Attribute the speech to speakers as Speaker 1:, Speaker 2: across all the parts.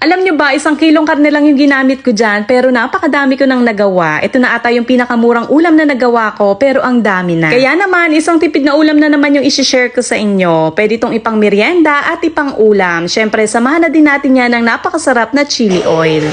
Speaker 1: Alam nyo ba, 1 kilong karne lang yung ginamit ko dyan, pero napakadami ko nang nagawa. Ito na ata yung pinakamurang ulam na nagawa ko, pero ang dami na. Kaya naman, isang tipid na ulam na naman yung isi-share ko sa inyo. Pwede itong ipang merienda at ipang ulam. Syempre, samahan na din natin yan ng napakasarap na chili oil.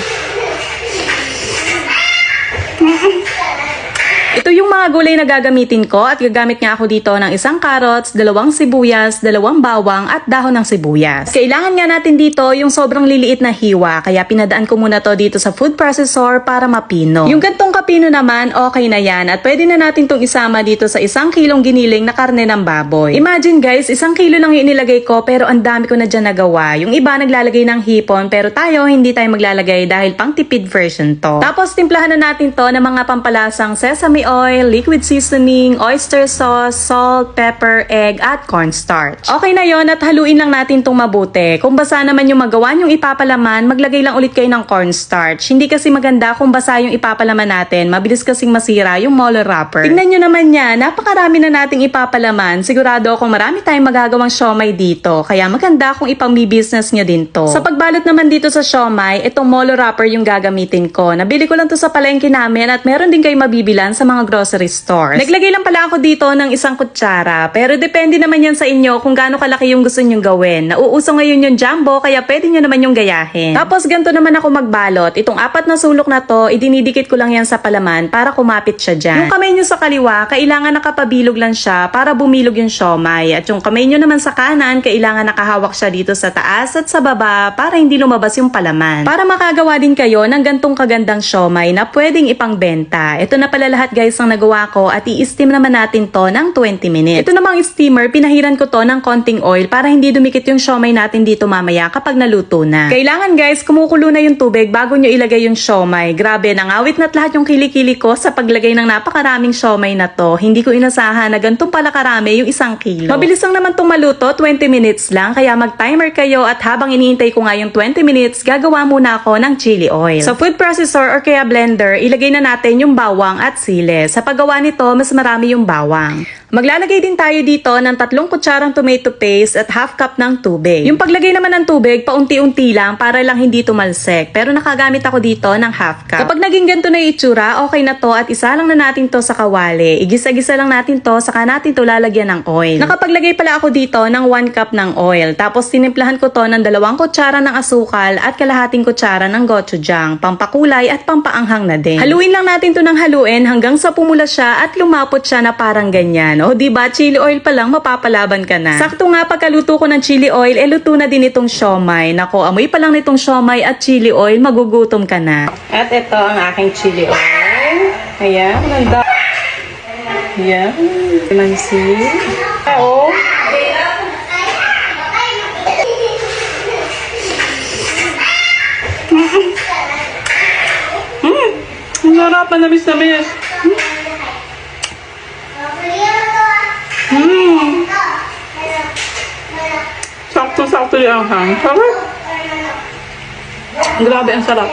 Speaker 1: Ito yung mga gulay na gagamitin ko at gagamit nga ako dito ng 1 carrots, 2 sibuyas, 2 bawang at dahon ng sibuyas. Kailangan nga natin dito yung sobrang liliit na hiwa kaya pinadaan ko muna to dito sa food processor para mapino. Yung gantong kapino naman okay na yan at pwede na natin tong isama dito sa 1 kilong giniling na karne ng baboy. Imagine guys, 1 kilo lang yung inilagay ko pero ang dami ko na dyan nagawa. Yung iba naglalagay ng hipon pero tayo hindi tayo maglalagay dahil pang tipid version to. Tapos timplahan na natin to ng mga pampalasang sesame oil, liquid seasoning, oyster sauce, salt, pepper, egg, at cornstarch. Okay na yon at haluin lang natin itong mabuti. Kung basa naman yung magawa yung ipapalaman, maglagay lang ulit kayo ng cornstarch. Hindi kasi maganda kung basa yung ipapalaman natin. Mabilis kasing masira yung molo wrapper. Tingnan nyo naman yan, napakarami na nating ipapalaman. Sigurado akong marami tayong magagawang siomay dito. Kaya maganda kung ipang-business nyo din to. Sa pagbalot naman dito sa siomay, itong molo wrapper yung gagamitin ko. Nabili ko lang to sa palengke namin at meron din kayo mabibilan sa mga grocery stores. Naglagay lang pala ako dito ng 1 kutsara, pero depende naman yan sa inyo kung gaano kalaki yung gusto nyong gawin. Nauuso ngayon yung jumbo, kaya pwede nyo naman yung gayahin. Tapos ganito naman ako magbalot. Itong 4 na sulok na to, idinidikit ko lang yan sa palaman para kumapit siya dyan. Yung kamay nyo sa kaliwa, kailangan nakapabilog lang siya para bumilog yung siomay. At yung kamay nyo naman sa kanan, kailangan nakahawak siya dito sa taas at sa baba para hindi lumabas yung palaman. Para makagawa din kayo ng gantong kagandang siomay na pwedeng ipangbenta. Ito na pala lahat guys ang nagawa ko at i-steam naman natin to ng 20 minutes. Ito namang steamer, pinahiran ko to ng konting oil para hindi dumikit yung siomay natin dito mamaya kapag naluto na. Kailangan guys, kumukulo na yung tubig bago nyo ilagay yung siomay. Grabe, nangawit na't lahat yung kilikili ko sa paglagay ng napakaraming siomay na to. Hindi ko inasahan na gantong pala karami yung 1 kilo. Mabilis lang naman itong maluto, 20 minutes lang, kaya mag-timer kayo at habang iniintay ko nga yung 20 minutes, gagawa muna ako ng chili oil. Sa food processor or kaya blender, ilagay na natin yung bawang at sili. Sa paggawa nito, mas marami yung bawang. Maglalagay din tayo dito ng 3 kutsarang tomato paste at ½ cup ng tubig. Yung paglagay naman ng tubig, paunti-unti lang para lang hindi tumalsik. Pero nakagamit ako dito ng ½ cup. Kapag naging ganito na yung itsura, okay na to at isa lang na natin to sa kawali. Igisa-gisa lang natin to, saka natin to lalagyan ng oil. Nakapaglagay pala ako dito ng 1 cup ng oil. Tapos tinimplahan ko to ng 2 kutsara ng asukal at kalahating kutsara ng gochujang, pampakulay at pampaanghang na din. Haluin lang natin to ng haluin hanggang sa pumula siya at lumapot siya na parang ganyan. O diba, chili oil pa lang mapapalaban ka na. Sakto nga pagkaluto ko ng chili oil, luto na din itong siomay. Nako, amoy pa lang nitong siomay at chili oil, magugutom ka na. At ito ang aking chili oil. Ayan, ganda. Ayan, mansi. Oo. Ang sarap, manamis-namis. Sakto-sakto yung anghang. Sarap. Grabe, ang sarap.